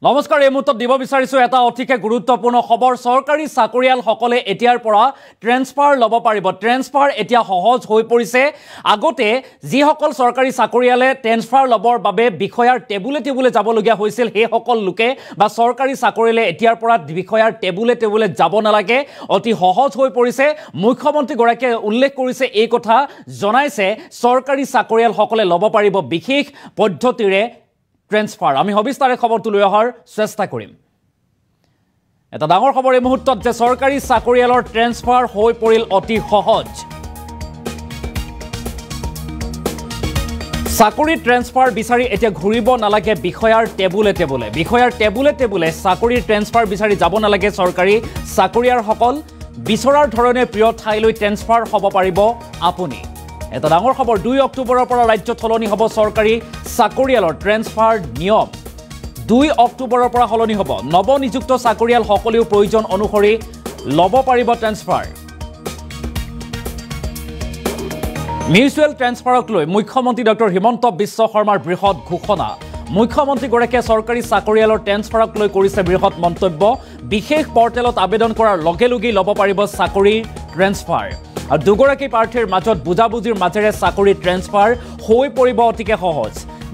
নমস্কাৰ এই মুহূৰ্তত দিব বিচাৰিছো এটা অতিকে গুৰুত্বপূৰ্ণ খবৰ সৰকাৰি চাকৰিয়াল সকলে এতিয়াৰ পৰা ট্ৰেন্সফাৰ লব পাৰিব ট্ৰেন্সফাৰ এতিয়া সহজ হৈ পৰিছে আগতে যি সকল সৰকাৰি চাকৰিয়ালে ট্ৰেন্সফাৰ লবৰ বাবে বিষয়াৰ টেবুলে যাব লগিয়া হৈছিল হে সকল লোকে বা সৰকাৰি চাকৰিয়ালে এতিয়াৰ পৰা বিষয়াৰ টেবুলে যাব নালাগে অতি সহজ হৈ পৰিছে মুখ্যমন্ত্ৰী গৰাকীয়ে উল্লেখ কৰিছে এই কথা জনাইছে সৰকাৰি চাকৰিয়াল সকলে লব পাৰিব বিশেষ পদ্ধতিৰে ট্ৰেন্সফাৰ আমি হবিস্তাৰে খবৰটো লৈ অহাৰ চেষ্টা কৰিম এটা ডাঙৰ খবৰ এই মুহূৰ্তত যে সৰকাৰি চাকৰিয়ালৰ ট্ৰেন্সফাৰ হৈ পৰিল অতি সহজ চাকৰি ট্ৰেন্সফাৰ বিচাৰি এতিয়া ঘূৰিব নালাগে বিষয়াৰ টেবুলে চাকৰি ট্ৰেন্সফাৰ বিচাৰি যাব নালাগে সৰকাৰি চাকৰিয়াৰ সকল বিচৰাৰ ধৰণে প্ৰিয় ঠাইলৈ ট্ৰেন্সফাৰ হ'ব পাৰিব আপুনি এটা ডাঙৰ খবৰ 2 অক্টোবৰৰ পৰা ৰাজ্যত হলনি হ'ব সৰকাৰি চাকৰিয়ালৰ ট্ৰেন্সফাৰ নিয়ম 2 অক্টোবৰৰ পৰা হলনি হ'ব নৱনিযুক্ত চাকৰিয়াল সকলেও প্ৰয়োজন অনুসৰি লব পাৰিব ট্ৰেন্সফাৰ মিউচুৱেল ট্ৰেন্সফাৰক লৈ মুখ্যমন্ত্ৰী ডক্টৰ হিমন্ত বিশ্ব শৰ্মাৰ বৃহৎ ঘোষণা মুখ্যমন্ত্ৰী গৰাকীয়ে সৰকাৰি চাকৰিয়ালৰ ট্ৰেন্সফাৰক লৈ কৰিছে বৃহৎ মন্তব্য বিশেষ পৰ্টেলত আবেদন কৰাৰ লগে লব পাৰিব চাকৰি ট্ৰেন্সফাৰ আৰু দুগৰাকী প্ৰাৰ্থীৰ মাজত বুজাবুজিৰ মাজেৰে চাকৰি ট্ৰেন্সফাৰ হৈ পৰিব অতিকে সহজ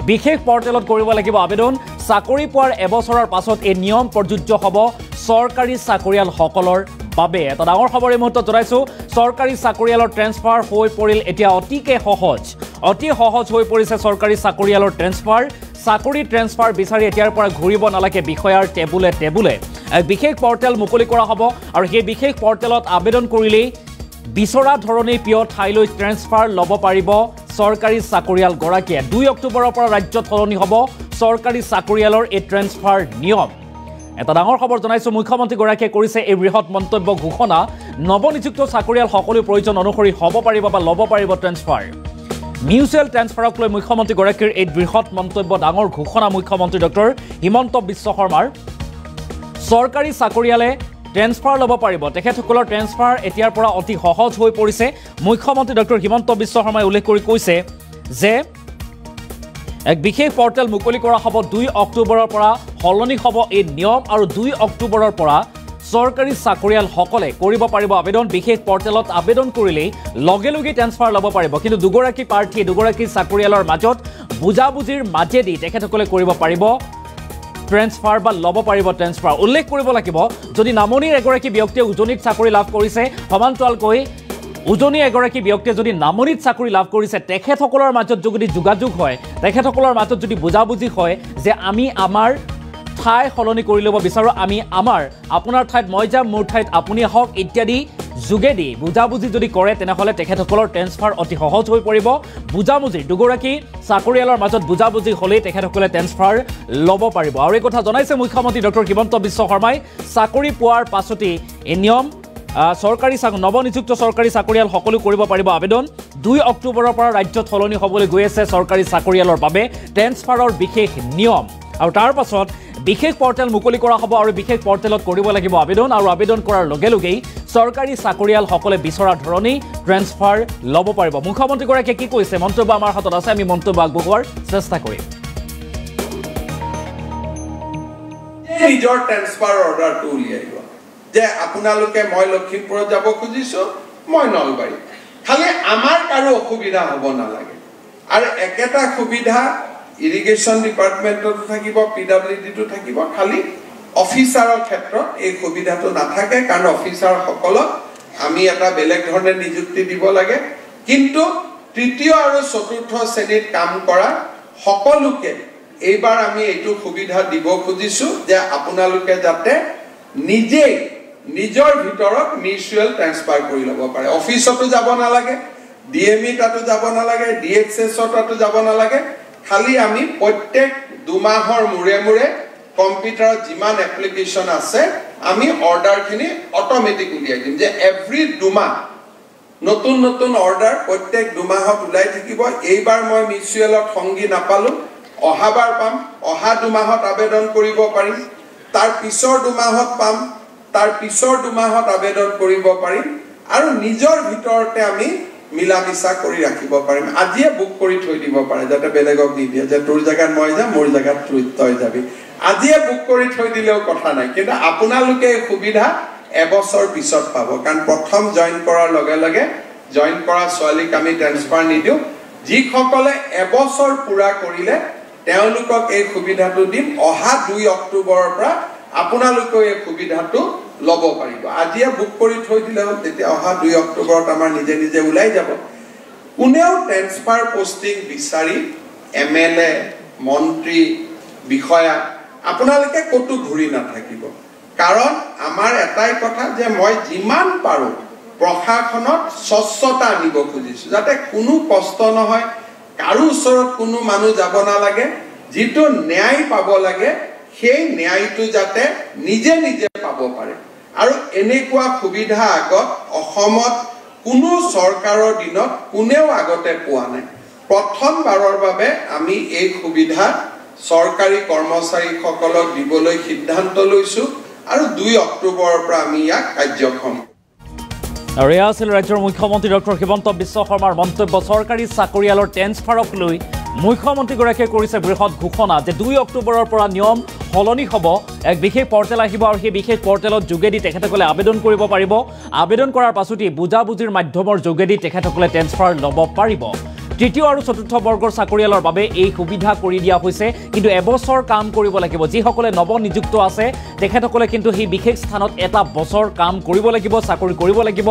বিশেষ পৰ্টেলত কৰিব লাগিব আবেদন চাকৰি পোৱাৰ এবছৰৰ পাছত এই নিয়ম প্ৰযোজ্য হ'ব সৰকাৰি চাকৰিয়াল সকলৰ বাবে এটা ডাঙৰ খবৰ এই মুহূৰ্তত জনাইছো সৰকাৰি চাকৰিয়ালৰ ট্ৰেন্সফাৰ হৈ পৰিল এতিয়া অতি সহজ হৈ পৰিছে সৰকাৰি চাকৰিয়ালৰ ট্ৰেন্সফাৰ চাকৰি ট্ৰেন্সফাৰ বিচাৰি এতিয়াৰ পৰা ঘূৰিব নালাগে বিষয়াৰ টেবুলে বিশেষ পৰ্টেল মুকলি কৰা হ'ব আৰু সেই বিশেষ পৰ্টেলত আবেদন কৰিলেই বিচৰা ধৰণে প্ৰিয় ঠাইলৈ ট্ৰেন্সফাৰ লব পাৰিব সৰকাৰি চাকৰিয়াল গৰাকীয়ে 2 অক্টোবৰৰ পৰা ৰাজ্যত হলনি হ'ব সৰকাৰি চাকৰিয়ালৰ এই ট্ৰেন্সফাৰ নিয়ম এটা ডাঙৰ খবৰ জনাইছো মুখ্যমন্ত্ৰী গৰাকীয়ে কৰিছে এই বৃহৎ মন্তব্য ঘোষণা নৱনিযুক্ত চাকৰিয়াল সকলো প্ৰয়োজন অনুসৰি হ'ব পাৰিব বা লব পাৰিব ট্ৰেন্সফাৰ মিউচুৱেল ট্ৰেন্সফাৰক লৈ মুখ্যমন্ত্ৰী গৰাকীৰ এই বৃহৎ মন্তব্য ডাঙৰ ঘোষণা মুখ্যমন্ত্ৰী ডক্টৰ হিমন্ত বিশ্ব শৰ্মাৰ সৰকাৰি চাকৰিয়ালে ট্ৰেন্সফাৰ লব পাৰিব তেখেতসকলৰ ট্ৰেন্সফাৰ এতিয়াৰ পৰা অতি সহজ হৈ পৰিছে মুখ্যমন্ত্ৰী ডক্টৰ হিমন্ত বিশ্ব শৰ্মাই উল্লেখ কৰি কৈছে যে এক বিশেষ পৰ্টেল মুকলি কৰা হ'ব 2 অক্টোবৰৰ পৰা হলনি হ'ব এই নিয়ম আৰু 2 অক্টোবৰৰ পৰা সৰকাৰি চাকৰিয়াল সকলে কৰিব পাৰিব আবেদন বিশেষ পৰ্টেলত আবেদন কৰিলেই লগে ট্ৰেন্সফাৰ লব পাৰিব কিন্তু দুগৰাকী চাকৰিয়ালৰ মাজত বুজাবুজিৰ মাজেদি তেখেতসকলে কৰিব পাৰিব ট্ৰেন্সফাৰ বা লব পাৰিব ট্ৰেন্সফাৰ উল্লেখ কৰিব লাগিব যদি নামনিৰ এগৰাকী ব্যক্তিয়ে উজনিত চাকৰি লাভ কৰিছে সমান্তৰালকৈ উজনি এগৰাকী ব্যক্তিয়ে যদি নামনিত চাকৰি লাভ কৰিছে তেখেতসকলৰ মাজত যদি যোগাযোগ হয় তেখেতসকলৰ মাজত যদি বুজাবুজি হয় যে আমি আমাৰ ঠাই হলনি কৰি ল'ব বিচাৰো আমি আপোনাৰ ঠাইত মই যাম মোৰ ঠাইত আপুনি আহক ইত্যাদি যোগেদি বুজাবুজি যদি কৰে তেনেহলে তেখেতসকলৰ ট্ৰেন্সফাৰ অতি সহজ হৈ পৰিব বুজাবুজি দুগৰাকী চাকৰিয়ালৰ মাজত বুজাবুজি হলে তেখেতসকলে ট্ৰেন্সফাৰ লব পাৰিব আৰু এই কথা জনাইছে মুখ্যমন্ত্ৰী ডক্টৰ হিমন্ত বিশ্ব শৰ্মাই চাকৰি পোৱাৰ পাছতে এই নিয়ম সৰকাৰি নৱনিযুক্ত সৰকাৰি চাকৰিয়াল সকলো কৰিব পাৰিব আবেদন 2 অক্টোবৰৰ পৰা ৰাজ্যত হলনি হ'বলৈ গৈ আছে সৰকাৰি চাকৰিয়ালৰ বাবে ট্ৰেন্সফাৰৰ বিশেষ নিয়ম আৰু তাৰ পাছত বিশেষ পৰ্টেল মুকলি কৰা হ'ব আৰু বিশেষ পৰ্টেলত কৰিব লাগিব আবেদন আৰু আবেদন কৰাৰ লগে সৰকাৰি চাকৰিয়াল সকলে বিচৰা ধৰণে ট্ৰেন্সফাৰ লব পাৰিব মুখ্যমন্ত্ৰী গৰাকীয়ে কি কৈছে মন্তব্য আমাৰ হাতত আছে আমি মন্তব্য আগবঢ়োৱাৰ চেষ্টা কৰিম নিজৰ ট্ৰেন্সফাৰ অৰ্ডাৰটো উলিয়াইব যে আপোনালোকে মই লক্ষীমপুৰত যাব খুজিছো মই নলবাৰী খালি আমাৰ কাৰো অসুবিধা হ'ব নালাগে আৰু একেটা সুবিধা ইৰিগেশ্যন ডিপাৰ্টমেণ্টত থাকিব পিডব্লিউডিটো থাকিব খালি অফিচাৰৰ ক্ষেত্ৰত এই সুবিধাটো নাথাকে কাৰণ অফিচাৰ সকলক আমি এটা বেলেগ ধৰণে নিযুক্তি দিব লাগে কিন্তু তৃতীয় আৰু চতুৰ্থ শ্ৰেণীত কাম কৰা সকলোকে এইবাৰ আমি এইটো সুবিধা দিব খুজিছো যে আপোনালোকে যাতে নিজেই নিজৰ ভিতৰত মিউচুৱেল ট্ৰেন্সফাৰ কৰি ল'ব পাৰে অফিচতো যাব নালাগে ডিএমই তাতো যাব নালাগে ডিএক্সএছৰ তাতো যাব নালাগে খালি আমি প্ৰত্যেক 2 মাহৰ মূৰে কম্পিউটাৰত যিমান এপ্লিকেশ্যন আছে আমি অৰ্ডাৰখিনি অটোমেটিক উলিয়াই দিম যে এভৰি 2 মাহ নতুন অৰ্ডাৰ প্ৰত্যেক 2 মাহত ওলাই থাকিব এইবাৰ মই মিউচুৱেলত সংগী নাপালো অহাবাৰ পাম অহা 2 মাহত আবেদন কৰিব পাৰিম তাৰ পিছৰ 2 মাহত পাম তাৰ পিছৰ 2 মাহত আবেদন কৰিব পাৰিম আৰু নিজৰ ভিতৰতে আমি মিলামিছা কৰি ৰাখিব পাৰিম আজিয়ে বুক কৰি থৈ দিব পাৰে যাতে বেলেগক দি দিয়ে যে তোৰ জায়গাত মই যাম মোৰ জায়গাত তই যাবি আজিয়ে বুক কৰি থৈ দিলেও কথা নাই, কিন্তু আপোনালোকে এই সুবিধা এবছৰ পিছত পাব। কাৰণ প্ৰথম জইন কৰাৰ লগে লগে জইন কৰা ছোৱালীক আমি ট্ৰেন্সফাৰ নিদিওঁ। যিসকলে এবছৰ পুৰা কৰিলে তেওঁলোকক এই সুবিধাটো দিম। অহা 2 অক্টোবৰৰ পৰা আপোনালোকে এই সুবিধাটো ল'ব পাৰিব। আজিয়ে বুক কৰি থৈ দিলে হ'ল, তেতিয়া অহা 2 অক্টোবৰত আমাৰ নিজে নিজে ওলাই যাব। কোনেও ট্ৰেন্সফাৰ পোষ্টিং বিচাৰি MLA, মন্ত্ৰী, বিষয়া আপোনালোকে ক'তো ঘূৰি নাথাকিব। কাৰণ আমাৰ এটাই কথা যে মই যিমান পাৰোঁ প্ৰশাসনত স্বচ্ছতা আনিব খুজিছোঁ, যাতে কোনো কষ্ট নহয়, কাৰো ওচৰত কোনো মানুহ যাব নালাগে। যিটো ন্যায় পাব লাগে সেই ন্যায়টো যাতে নিজে নিজে পাব পাৰে। আৰু এনেকুৱা সুবিধা আগত অসমত কোনো চৰকাৰৰ দিনত কোনেও আগতে পোৱা নাই। প্ৰথমবাৰৰ বাবে আমি এই সুবিধা চৰকাৰী কৰ্মচাৰীসকলক দিবলৈ সিদ্ধান্ত লৈছোঁ আৰু 2 অক্টোবৰৰ পৰা আমি ইয়াক কাৰ্যক্ষম। আৰু এয়া আছিল ৰাজ্যৰ মুখ্যমন্ত্ৰী ডক্টৰ হিমন্ত বিশ্ব শৰ্মাৰ মন্তব্য। চৰকাৰী চাকৰিয়ালৰ ট্ৰেন্সফাৰক লৈ মুখ্যমন্ত্ৰীগৰাকীয়ে কৰিছে বৃহৎ ঘোষণা যে 2 অক্টোবৰৰ পৰা নিয়ম সলনি হ'ব। এক বিশেষ পৰ্টেল আহিব আৰু সেই বিশেষ পৰ্টেলত যোগেদি তেখেতসকলে আবেদন কৰিব পাৰিব। আবেদন কৰাৰ পাছতেই বুজাবুজিৰ মাধ্যমৰ যোগেদি তেখেতসকলে ট্ৰেন্সফাৰ ল'ব পাৰিব। তৃতীয় আৰু চতুৰ্থ বৰ্গৰ চাকৰিয়ালৰ বাবে এই সুবিধা কৰি দিয়া হৈছে, কিন্তু এবছৰ কাম কৰিব লাগিব। যিসকলে নৱনিযুক্ত আছে তেখেতসকলে কিন্তু সেই বিশেষ স্থানত এটা বছৰ কাম কৰিব লাগিব, চাকৰি কৰিব লাগিব।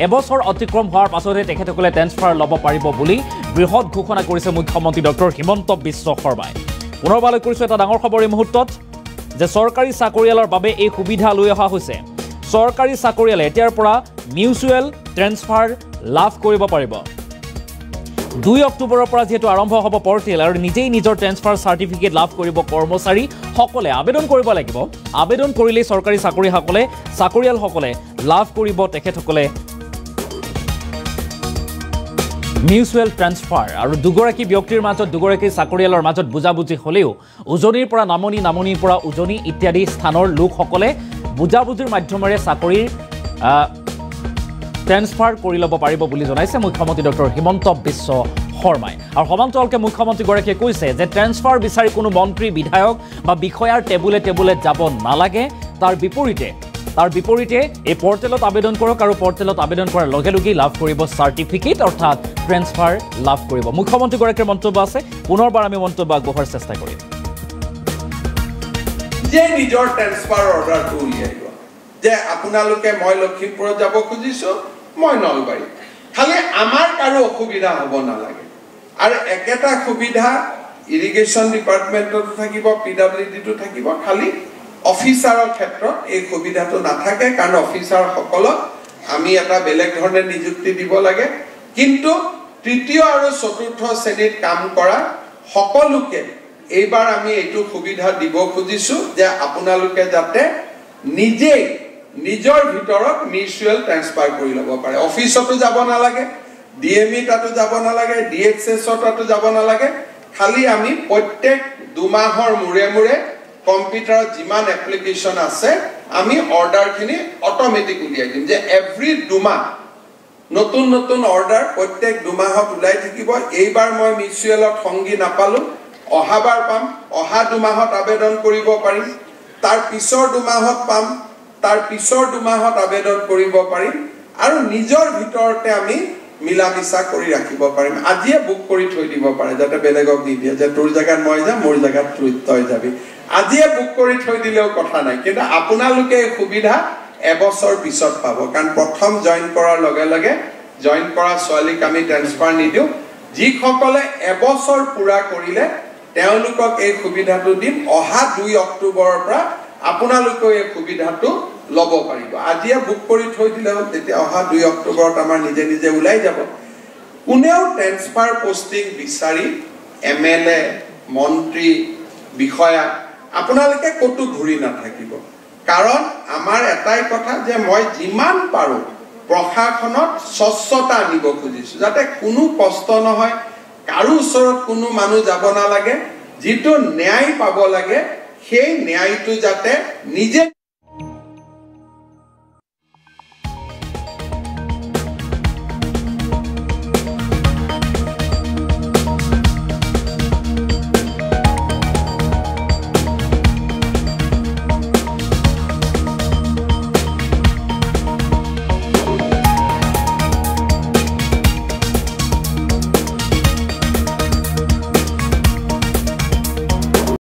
এবছৰ অতিক্ৰম হোৱাৰ পাছতে তেখেতসকলে ট্ৰেন্সফাৰ ল'ব পাৰিব বুলি বৃহৎ ঘোষণা কৰিছে মুখ্যমন্ত্ৰী ডক্টৰ হিমন্ত বিশ্ব শৰ্মাই। পুনৰবাৰলৈ কৰিছোঁ এটা ডাঙৰ খবৰ এই মুহূৰ্তত যে চৰকাৰী চাকৰিয়ালৰ বাবে এই সুবিধা লৈ অহা হৈছে। চৰকাৰী চাকৰিয়ালে এতিয়াৰ পৰা মিউচুৱেল ট্ৰেন্সফাৰ লাভ কৰিব পাৰিব। 2 অক্টোবৰৰ পৰা যেহেতু আৰম্ভ হ'ব পৰ্টেল আৰু নিজেই নিজৰ ট্ৰেন্সফাৰ চাৰ্টিফিকেট লাভ কৰিব কৰ্মচাৰীসকলে আবেদন কৰিব লাগিব। আবেদন কৰিলেই চৰকাৰী চাকৰিয়ালসকলে লাভ কৰিব তেখেতসকলে মিউচুৱেল ট্ৰেন্সফাৰ। আৰু দুগৰাকী ব্যক্তিৰ মাজত, দুগৰাকী চাকৰিয়ালৰ মাজত বুজাবুজি হ'লেও উজনিৰ পৰা নামনি, নামনিৰ পৰা উজনি ইত্যাদি স্থানৰ লোকসকলে বুজাবুজিৰ মাধ্যমেৰে চাকৰিৰ ট্ৰেন্সফাৰ কৰি ল'ব পাৰিব বুলি জনাইছে মুখ্যমন্ত্ৰী ডক্টৰ হিমন্ত বিশ্ব শৰ্মাই। আৰু সমান্তৰালকৈ মুখ্যমন্ত্ৰীগৰাকীয়ে কৈছে যে ট্ৰেন্সফাৰ বিচাৰি কোনো মন্ত্ৰী, বিধায়ক বা বিষয়াৰ টেবুলে টেবুলে যাব নালাগে। তাৰ বিপৰীতে এই পৰ্টেলত আবেদন কৰক আৰু পৰ্টেলত আবেদন কৰাৰ লগে লগেই লাভ কৰিব চাৰ্টিফিকেট, অৰ্থাৎ ট্ৰেন্সফাৰ লাভ কৰিব। মুখ্যমন্ত্ৰীগৰাকীৰ মন্তব্য আছে, পুনৰবাৰ আমি মন্তব্য আগবঢ়োৱাৰ চেষ্টা কৰিম। যে নিজৰ ট্ৰেন্সফাৰ অৰ্ডাৰটো উলিয়াই যে আপোনালোকে মই লখিমপুৰত যাব খুজিছোঁ, মই নলবাৰী। খালি আমাৰ কাৰো অসুবিধা হ'ব নালাগে। আৰু একেটা সুবিধা ইৰিগেশ্যন ডিপাৰ্টমেণ্টতো থাকিব, PWDটো থাকিব। খালি অফিচাৰৰ ক্ষেত্ৰত এই সুবিধাটো নাথাকে, কাৰণ অফিচাৰসকলক আমি এটা বেলেগ ধৰণে নিযুক্তি দিব লাগে। কিন্তু তৃতীয় আৰু চতুৰ্থ শ্ৰেণীত কাম কৰা সকলোকে এইবাৰ আমি এইটো সুবিধা দিব খুজিছোঁ যে আপোনালোকে যাতে নিজেই নিজৰ ভিতৰত মিউচুৱেল ট্ৰেন্সফাৰ কৰি ল'ব পাৰে। অফিচতো যাব নালাগে, DME তাতো যাব নালাগে, DHS তাতো যাব নালাগে। খালি আমি প্ৰত্যেক 2 মাহৰ মূৰে মূৰে কম্পিউটাৰত যিমান এপ্লিকেশ্যন আছে আমি অৰ্ডাৰখিনি অট'মেটিক উলিয়াই দিম, যে এভৰি 2 মাহ নতুন নতুন অৰ্ডাৰ প্ৰত্যেক 2 মাহত ওলাই থাকিব। এইবাৰ মই মিউচুৱেলত সংগী নাপালোঁ, অহাবাৰ পাম, অহা 2 মাহত আবেদন কৰিব পাৰিম, তাৰ পিছৰ 2 মাহত পাম, তাৰ পিছৰ 2 মাহত আবেদন কৰিব পাৰিম। আৰু নিজৰ ভিতৰতে আমি মিলা মিছা কৰি ৰাখিব পাৰিম। আজিয়ে বুক কৰি থৈ দিব পাৰে, যাতে বেলেগক নিদিয়ে যে তোৰ জেগাত মই যাম, মোৰ জেগাত তই যাবি। আজিয়ে বুক কৰি থৈ দিলেও কথা নাই, কিন্তু আপোনালোকে এই সুবিধা এবছৰ পিছত পাব। কাৰণ প্ৰথম জইন কৰাৰ লগে লগে জইন কৰা ছোৱালীক আমি ট্ৰেন্সফাৰ নিদিওঁ। যিসকলে এবছৰ পুৰা কৰিলে তেওঁলোকক এই সুবিধাটো দিম। অহা 2 অক্টোবৰৰ পৰা আপোনালোকে এই সুবিধাটো ল'ব পাৰিব। আজিয়ে বুক কৰি থৈ দিলে হ'ল, তেতিয়া অহা 2 অক্টোবৰত আমাৰ নিজে নিজে ওলাই যাব। কোনেও ট্ৰেন্সফাৰ পোষ্টিং বিচাৰি MLA, মন্ত্ৰী, বিষয়া আপোনালোকে ক'তো ঘূৰি নাথাকিব। কাৰণ আমাৰ এটাই কথা যে মই যিমান পাৰোঁ প্ৰশাসনত স্বচ্ছতা আনিব খুজিছোঁ, যাতে কোনো কষ্ট নহয়, কাৰো ওচৰত কোনো মানুহ যাব নালাগে। যিটো ন্যায় পাব লাগে সেই ন্যায়টো যাতে নিজে